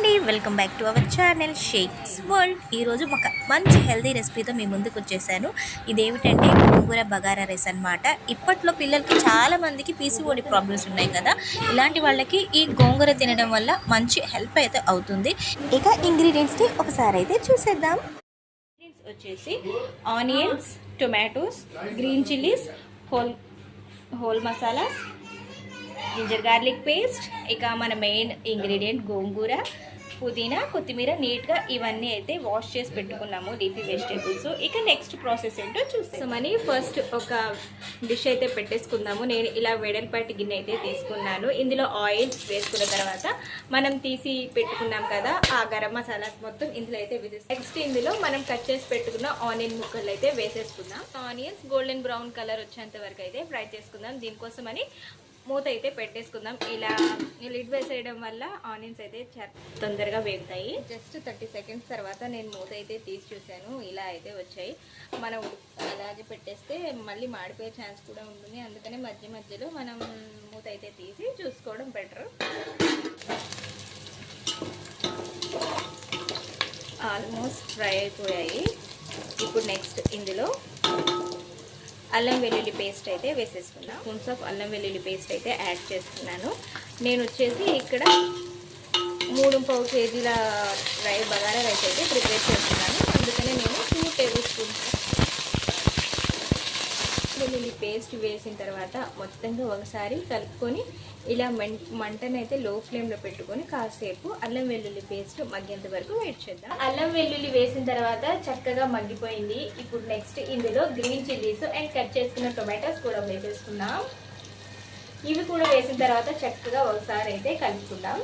అండి, welcome back to our channel shakes world. ఈరోజు ఒక మంచి హెల్తీ రెసిపీతో మీ ముందుకు వచ్చేసాను. ఇదేమిటంటే గోంగూర బగారా రైస్ అనమాట. ఇప్పట్లో పిల్లలకి చాలా మందికి పీసీఓడి ప్రాబ్లమ్స్ ఉన్నాయి కదా, ఇలాంటి వాళ్ళకి ఈ గోంగూర తినడం వల్ల మంచి హెల్ప్ అయితే అవుతుంది. ఇక ఇంగ్రీడియంట్స్ని ఒకసారి అయితే చూసేద్దాం. ఇంగ్రీడియంట్స్ వచ్చేసి onions, tomatoes, green chillies, whole masalas, ginger garlic paste, ఇక మన మెయిన్ ఇంగ్రీడియంట్ గోంగూర, పుదీనా, కొత్తిమీర నీట్గా ఇవన్నీ అయితే వాష్ చేసి పెట్టుకున్నాము, లీఫీ వెజిటేబుల్స్. ఇక నెక్స్ట్ ప్రాసెస్ ఏంటో చూస్తామని ఫస్ట్ ఒక డిష్ అయితే పెట్టేసుకుందాము. నేను ఇలా వెడల్పాటి గిన్నె అయితే తీసుకున్నాను. ఇందులో ఆయిల్ వేసుకున్న తర్వాత మనం తీసి పెట్టుకున్నాం కదా ఆ గరం మసాలాస్ మొత్తం ఇందులో అయితే వేసేస్తాం. నెక్స్ట్ ఇందులో మనం కట్ చేసి పెట్టుకున్న ఆనియన్ ముక్కలు అయితే వేసేసుకుందాం. ఆనియన్స్ గోల్డెన్ బ్రౌన్ కలర్ వచ్చేంత వరకు అయితే ఫ్రై చేసుకుందాం. దీనికోసమని మూత అయితే పెట్టేసుకుందాం. ఇలా లిడ్ వేసేయడం వల్ల ఆనియన్స్ అయితే తొందరగా వేగుతాయి. జస్ట్ 30 సెకండ్స్ తర్వాత నేను మూత అయితే తీసి చూశాను, ఇలా అయితే వచ్చాయి. మనం అలాగే పెట్టేస్తే మళ్ళీ మాడిపోయే ఛాన్స్ కూడా ఉంటుంది, అందుకని మధ్య మధ్యలో మనం మూత అయితే తీసి చూసుకోవడం బెటర్. ఆల్మోస్ట్ ఫ్రై అయిపోయాయి. ఇప్పుడు నెక్స్ట్ ఇందులో అల్లం వెల్లుల్లి పేస్ట్ అయితే వేసేసుకున్నాను. స్పూన్స్ ఆఫ్ అల్లం వెల్లుల్లి పేస్ట్ అయితే యాడ్ చేస్తున్నాను. నేను వచ్చేసి ఇక్కడ 3.5 కేజీల బగారా రైస్ అయితే ప్రిపేర్ చేస్తున్నాను, అందుకనే నేను 2 టేబుల్ స్పూన్స్ వెల్లుల్లి పేస్ట్ వేసిన తర్వాత మొత్తంగా ఒకసారి కలుపుకొని ఇలా మంటనైతే లో ఫ్లేమ్లో పెట్టుకొని కాసేపు అల్లం వెల్లుల్లి పేస్ట్ మగ్గేంత వరకు వెయిట్ చేద్దాం. అల్లం వెల్లుల్లి వేసిన తర్వాత చక్కగా మగ్గిపోయింది. ఇప్పుడు నెక్స్ట్ ఇందులో గ్రీన్ చిల్లీస్ అండ్ కట్ చేసుకున్న టొమాటోస్ కూడా వేసేసుకుందాం. ఇవి కూడా వేసిన తర్వాత చక్కగా ఒకసారి అయితే కలుపుకుందాం.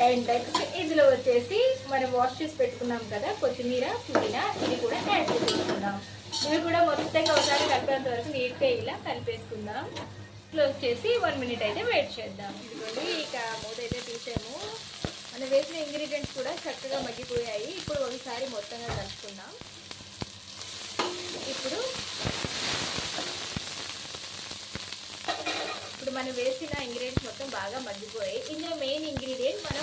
అండ్ నెక్స్ట్ ఇందులో వచ్చేసి మనం వాష్ చేసి పెట్టుకున్నాం కదా కొత్తిమీర, పుదీనా, ఇది కూడా యాడ్ చేసుకుందాం. ఇవి కూడా మొత్తంగా ఒకసారి కలిపేంత వరకు నీట్గా ఇలా కలిపేసుకుందాం. క్లోజ్ చేసి 1 మినిట్ అయితే వెయిట్ చేద్దాం. ఇదిగోండి, ఇక మూత అయితే తీసాము. మనం వేసిన ఇంగ్రీడియంట్స్ కూడా చక్కగా మగ్గిపోయాయి. ఇప్పుడు ఒకసారి మొత్తంగా కలుపుకుందాం. ఇప్పుడు మనం వేసిన ఇంగ్రీడియంట్స్ మొత్తం బాగా మగ్గిపోయాయి. ఇందులో మెయిన్ ఇంగ్రీడియంట్ మనం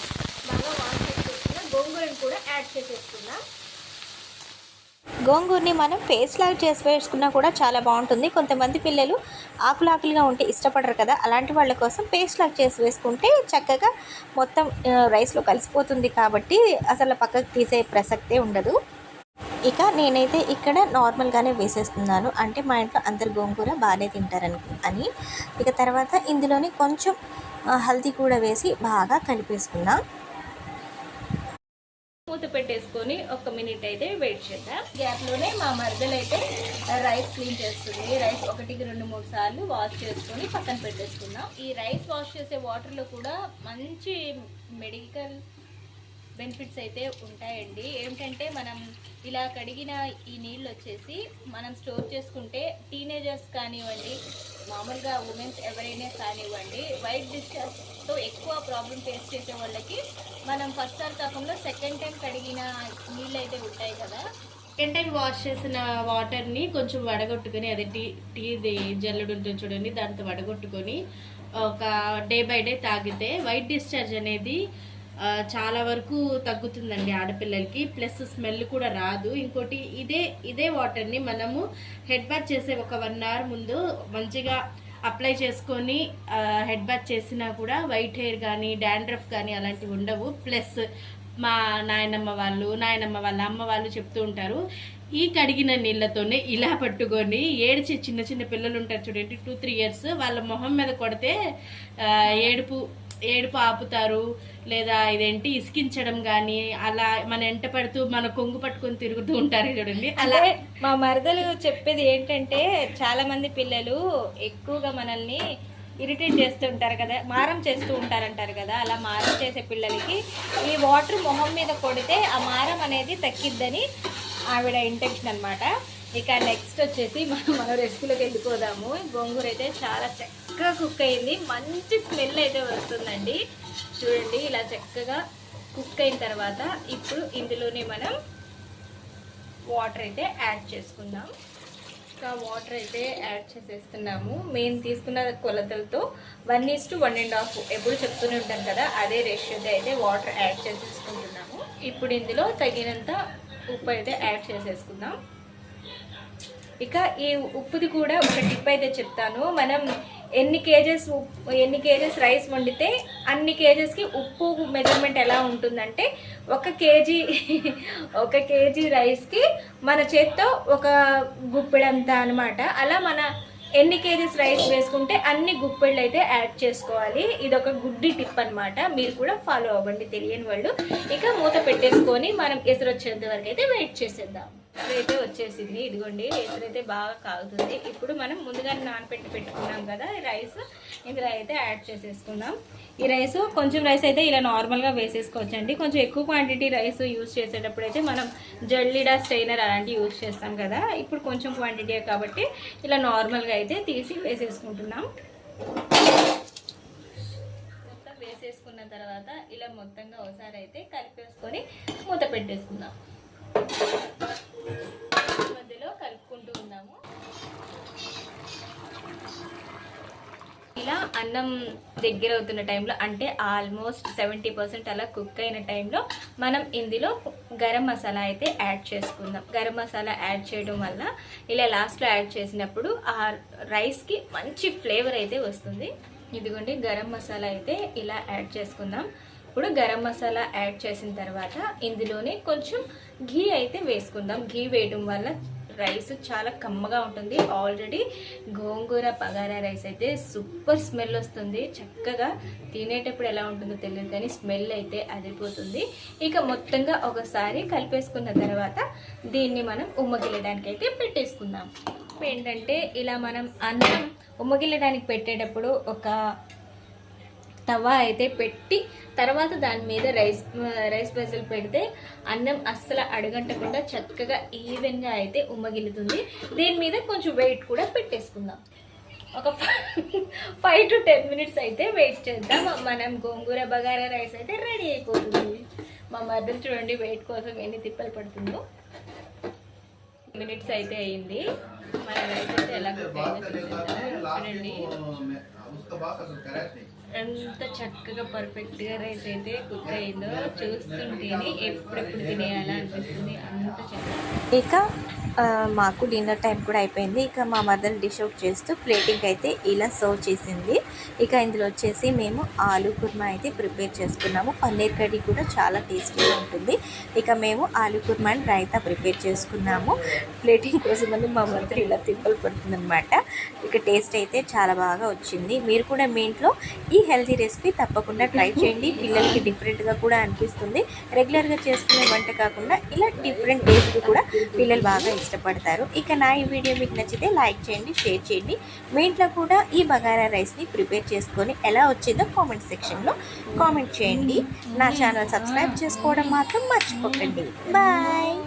బాగా వాష్ చేసుకున్న గోంగూరని కూడా యాడ్ చేసేసుకుందాం. గోంగూరని మనం పేస్ట్ లాగా చేసి వేసుకున్నా కూడా చాలా బాగుంటుంది. కొంతమంది పిల్లలు ఆకులుగా ఉంటే ఇష్టపడరు కదా, అలాంటి వాళ్ళ కోసం పేస్ట్ లాగా చేసి వేసుకుంటే చక్కగా మొత్తం రైస్లో కలిసిపోతుంది, కాబట్టి అసలు పక్కకు తీసే ప్రసక్తే ఉండదు. ఇక నేనైతే ఇక్కడ నార్మల్గానే వేసేస్తున్నాను, అంటే మా ఇంట్లో అందరు గోంగూర బాగానే తింటారని. ఇక తర్వాత ఇందులోనే కొంచెం హల్దీ కూడా వేసి బాగా కలిపేసుకున్నాం. మూత పెట్టేసుకొని 1 మినిట్ అయితే వెయిట్ చేద్దాం. గ్యాప్లోనే మా మరదలు అయితే రైస్ క్లీన్ చేస్తుంది. రైస్ 1-2-3 సార్లు వాష్ చేసుకొని పక్కన పెట్టేసుకుందాం. ఈ రైస్ వాష్ చేసే వాటర్లో కూడా మంచి మెడికల్ బెనిఫిట్స్ అయితే ఉంటాయండి. ఏంటంటే మనం ఇలా కడిగిన ఈ నీళ్ళు వచ్చేసి మనం స్టోర్ చేసుకుంటే టీనేజర్స్ కానివ్వండి, మామూలుగా ఉమెన్స్ ఎవరైనా కానివ్వండి, వైట్ డిశ్చార్జ్తో ఎక్కువ ప్రాబ్లం ఫేస్ చేసే వాళ్ళకి మనం ఫస్ట్ సార్ కాకుండా సెకండ్ టైం కడిగిన నీళ్ళు అయితే ఉంటాయి కదా, సెకండ్ టైం వాష్ చేసిన వాటర్ని కొంచెం వడగొట్టుకొని, అదే టీ జల్లెడు ఉంటుంది చూడండి, దాంతో వడగొట్టుకొని ఒక డే బై డే తాగితే వైట్ డిశ్చార్జ్ అనేది చాలా వరకు తగ్గుతుందండి ఆడపిల్లలకి. ప్లస్ స్మెల్ కూడా రాదు. ఇంకోటి ఇదే వాటర్ని మనము హెడ్ బాత్ చేసే ఒక 1 అవర్ ముందు మంచిగా అప్లై చేసుకొని హెడ్ బాత్ చేసినా కూడా వైట్ హెయిర్ కానీ డాండ్రఫ్ కానీ అలాంటివి ఉండవు. ప్లస్ మా నాయనమ్మ వాళ్ళ అమ్మ వాళ్ళు చెప్తూ ఉంటారు, ఈ కడిగిన నీళ్ళతోనే ఇలా పట్టుకొని ఏడ్చి చిన్న పిల్లలు ఉంటారు చూడండి, 2-3 ఇయర్స్, వాళ్ళ మొహం మీద కొడితే ఏడుపు ఆపుతారు, లేదా ఇదేంటి ఇసికించడం కానీ అలా మన ఎంట పడుతూ మన కొంగు పట్టుకొని తిరుగుతూ ఉంటారు చూడండి. అలా మా మరదలు చెప్పేది ఏంటంటే, చాలా మంది పిల్లలు ఎక్కువగా మనల్ని ఇరిటేట్ చేస్తుంటారు కదా, మారం చేస్తూ ఉంటారంటారు కదా, అలా మారం చేసే పిల్లలకి ఈ వాటర్ మొహం మీద కొడితే ఆ మారం అనేది తగ్గిద్దని ఆవిడ ఇంటెన్షన్ అనమాట. ఇక నెక్స్ట్ వచ్చేసి మనం రెసిపీలోకి వెళ్ళిపోదాము. గోంగూర అయితే చాలా చక్కగా కుక్ అయింది, మంచి స్మెల్ అయితే వస్తుందండి. చూడండి, ఇలా చక్కగా కుక్ అయిన తర్వాత ఇప్పుడు ఇందులోనే మనం వాటర్ అయితే యాడ్ చేసుకుందాం. ఇక వాటర్ అయితే యాడ్ చేసేస్తున్నాము. మేము తీసుకున్న కొలతలతో 1:1.5 ఎప్పుడు చెప్తూనే ఉంటాను కదా, అదే రేషియోతో అయితే వాటర్ యాడ్ చేసేసుకుంటున్నాము. ఇప్పుడు ఇందులో తగినంత ఉప్పు అయితే యాడ్ చేసేసుకుందాం. ఇక ఈ ఉప్పుది కూడా ఒక టిప్ అయితే చెప్తాను. మనం ఎన్ని కేజెస్ రైస్ వండితే అన్ని కేజెస్కి ఉప్పు మెజర్మెంట్ ఎలా ఉంటుందంటే, ఒక కేజీ రైస్కి మన చేత్తో ఒక గుప్పెడంత అనమాట. అలా మన ఎన్ని కేజీస్ రైస్ వేసుకుంటే అన్ని గుప్పెళ్ళు అయితే యాడ్ చేసుకోవాలి. ఇది ఒక గుడ్డి టిప్ అనమాట, మీరు కూడా ఫాలో అవ్వండి తెలియని వాళ్ళు. ఇక మూత పెట్టేసుకొని మనం ఎసురు వచ్చేంత వరకు అయితే వెయిట్ చేసేద్దాం. అయితే వచ్చేసింది, ఇదిగోండి ఎసురు అయితే బాగా కాగుతుంది. ఇప్పుడు మనం ముందుగా నానబెట్టి పెట్టుకున్నాం కదా రైస్, ఇందులో అయితే యాడ్ చేసేసుకుందాం. ఈ రైస్ కొంచెం రైస్ అయితే ఇలా నార్మల్గా వేసేసుకోవచ్చండి. కొంచెం ఎక్కువ క్వాంటిటీ రైస్ యూజ్ చేసేటప్పుడు అయితే మనం జల్లిడా స్ట్రైనర్ అలాంటివి యూజ్ చేస్తాం కదా, ఇప్పుడు కొంచెం క్వాంటిటీ కాబట్టి ఇలా నార్మల్గా అయితే తీసి వేసేసుకుంటున్నాం. మొత్తం వేసేసుకున్న తర్వాత ఇలా మొత్తంగా ఒకసారి అయితే కలిపేసుకొని మూత పెట్టేసుకుందాం. మధ్యలో కలుపుకుంటూ ఉన్నాము. ఇలా అన్నం దగ్గర అవుతున్న టైంలో, అంటే ఆల్మోస్ట్ 70% అలా కుక్ అయిన టైంలో మనం ఇందులో గరం మసాలా అయితే యాడ్ చేసుకుందాం. గరం మసాలా యాడ్ చేయడం వల్ల ఇలా లాస్ట్లో యాడ్ చేసినప్పుడు ఆ రైస్కి మంచి ఫ్లేవర్ అయితే వస్తుంది. ఇదిగోండి గరం మసాలా అయితే ఇలా యాడ్ చేసుకుందాం. ఇప్పుడు గరం మసాలా యాడ్ చేసిన తర్వాత ఇందులోనే కొంచెం ఘీ అయితే వేసుకుందాం. ఘీ వేయడం వల్ల రైస్ చాలా కమ్మగా ఉంటుంది. ఆల్రెడీ గోంగూర బగారా రైస్ అయితే సూపర్ స్మెల్ వస్తుంది. చక్కగా తినేటప్పుడు ఎలా ఉంటుందో తెలియదు కానీ స్మెల్ అయితే అదిరిపోతుంది. ఇక మొత్తంగా ఒకసారి కలిపేసుకున్న తర్వాత దీన్ని మనం ఉమ్మగిల్లడానికి అయితే పెట్టేసుకుందాం. ఏంటంటే ఇలా మనం అన్నం ఉమ్మగిల్లడానికి పెట్టేటప్పుడు ఒక తవా అయితే పెట్టి తర్వాత దాని మీద రైస్ పెసలు పెడితే అన్నం అస్సలు అడగంటకుండా చక్కగా ఈవెన్గా అయితే ఉమ్మగిలుతుంది. దీని మీద కొంచెం వెయిట్ కూడా పెట్టేసుకుందాం. ఒక 5 to 10 minutes అయితే వెయిట్ చేద్దాం. మనం గోంగూర బగారా రైస్ అయితే రెడీ అయిపోతుంది. మా మదర్ చూడండి వెయిట్ కోసం ఎన్ని తిప్పలు పడుతుందో. మినిట్స్ అయితే అయ్యింది. మన రైస్ అయితే ఎలా చూడండి, ఎంత చక్కగా పర్ఫెక్ట్గా రైస్ అయితే కుక్ అయిందో చూస్తుంటేనే ఎప్పుడెప్పుడు తినేయాలా అనిపిస్తుంది. అంత చక్కగా ఇక మాకు డిన్నర్ టైం కూడా అయిపోయింది. ఇక మా మదర్ డిష్ అవుట్ చేస్తూ ప్లేటింగ్ అయితే ఇలా సర్వ్ చేసింది. ఇక ఇందులో వచ్చేసి మేము ఆలూ కుర్మా అయితే ప్రిపేర్ చేసుకున్నాము. పన్నీర్ కర్రీ కూడా చాలా టేస్టీగా ఉంటుంది. ఇక మేము ఆలూ కుర్మా అండ్ రైతా ప్రిపేర్ చేసుకున్నాము. ప్లేటింగ్ కోసం అని మా మదర్ ఇలా తిప్పలు పడుతుంది అనమాట. ఇక టేస్ట్ అయితే చాలా బాగా వచ్చింది. మీరు కూడా మీ ఇంట్లో ఈ హెల్తీ రెసిపీ తప్పకుండా ట్రై చేయండి. పిల్లలకి డిఫరెంట్గా కూడా అనిపిస్తుంది. రెగ్యులర్గా చేసుకునే వంట కాకుండా ఇలా డిఫరెంట్ టేస్ట్ కూడా పిల్లలు బాగా ఇష్టపడతారు. ఇక నా ఈ వీడియో మీకు నచ్చితే లైక్ చేయండి, షేర్ చేయండి. మీ ఇంట్లో కూడా ఈ బగారా రైస్ని ప్రిపేర్ చేసుకొని ఎలా వచ్చిందో కామెంట్ సెక్షన్లో కామెంట్ చేయండి. నా ఛానల్ సబ్స్క్రైబ్ చేసుకోవడం మాత్రం మర్చిపోకండి. బాయ్.